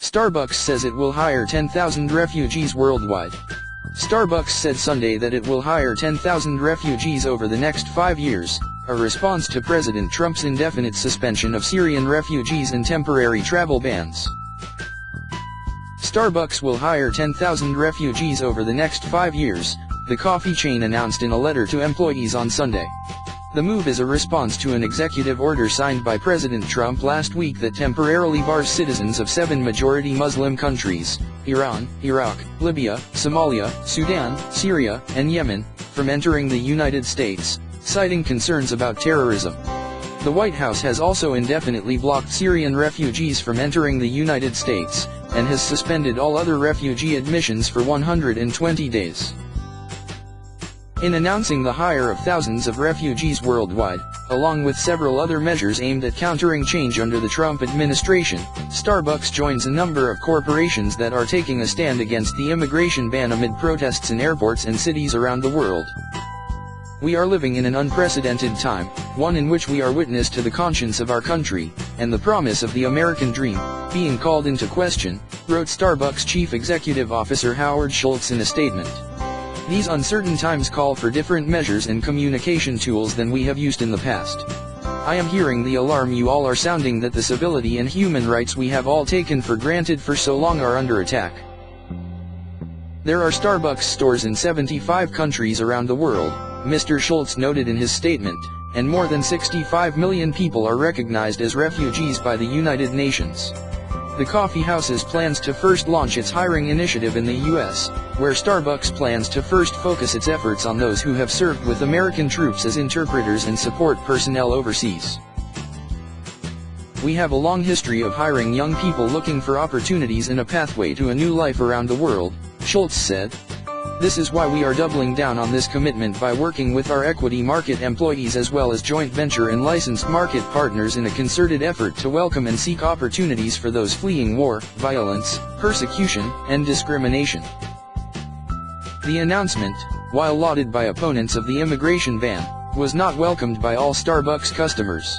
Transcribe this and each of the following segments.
Starbucks says it will hire 10,000 refugees worldwide. Starbucks said Sunday that it will hire 10,000 refugees over the next 5 years, a response to President Trump's indefinite suspension of Syrian refugees and temporary travel bans. Starbucks will hire 10,000 refugees over the next 5 years, the coffee chain announced in a letter to employees on Sunday. The move is a response to an executive order signed by President Trump last week that temporarily bars citizens of 7 majority Muslim countries, Iran, Iraq, Libya, Somalia, Sudan, Syria, and Yemen, from entering the United States, citing concerns about terrorism. The White House has also indefinitely blocked Syrian refugees from entering the United States, and has suspended all other refugee admissions for 120 days. In announcing the hire of thousands of refugees worldwide, along with several other measures aimed at countering change under the Trump administration, Starbucks joins a number of corporations that are taking a stand against the immigration ban amid protests in airports and cities around the world. "We are living in an unprecedented time, one in which we are witness to the conscience of our country, and the promise of the American dream, being called into question," wrote Starbucks Chief Executive Officer Howard Schultz in a statement. "These uncertain times call for different measures and communication tools than we have used in the past. I am hearing the alarm you all are sounding that the civility and human rights we have all taken for granted for so long are under attack." There are Starbucks stores in 75 countries around the world, Mr. Schultz noted in his statement, and more than 65 million people are recognized as refugees by the United Nations. The coffee house's plans to first launch its hiring initiative in the U.S., where Starbucks plans to first focus its efforts on those who have served with American troops as interpreters and support personnel overseas. "We have a long history of hiring young people looking for opportunities and a pathway to a new life around the world," Schultz said. "This is why we are doubling down on this commitment by working with our equity market employees as well as joint venture and licensed market partners in a concerted effort to welcome and seek opportunities for those fleeing war, violence, persecution, and discrimination." The announcement, while lauded by opponents of the immigration ban, was not welcomed by all Starbucks customers.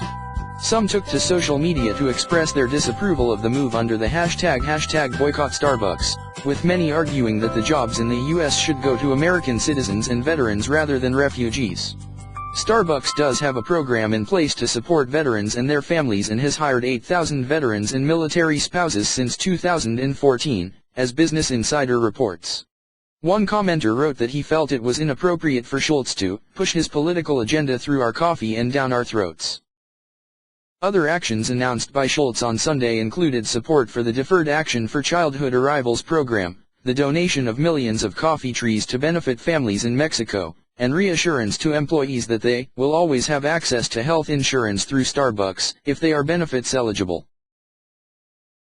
Some took to social media to express their disapproval of the move under the hashtag #BoycottStarbucks, with many arguing that the jobs in the U.S. should go to American citizens and veterans rather than refugees. Starbucks does have a program in place to support veterans and their families and has hired 8,000 veterans and military spouses since 2014, as Business Insider reports. One commenter wrote that he felt it was inappropriate for Schultz to push his political agenda through our coffee and down our throats. Other actions announced by Schultz on Sunday included support for the Deferred Action for Childhood Arrivals program, the donation of millions of coffee trees to benefit families in Mexico, and reassurance to employees that they will always have access to health insurance through Starbucks if they are benefits eligible.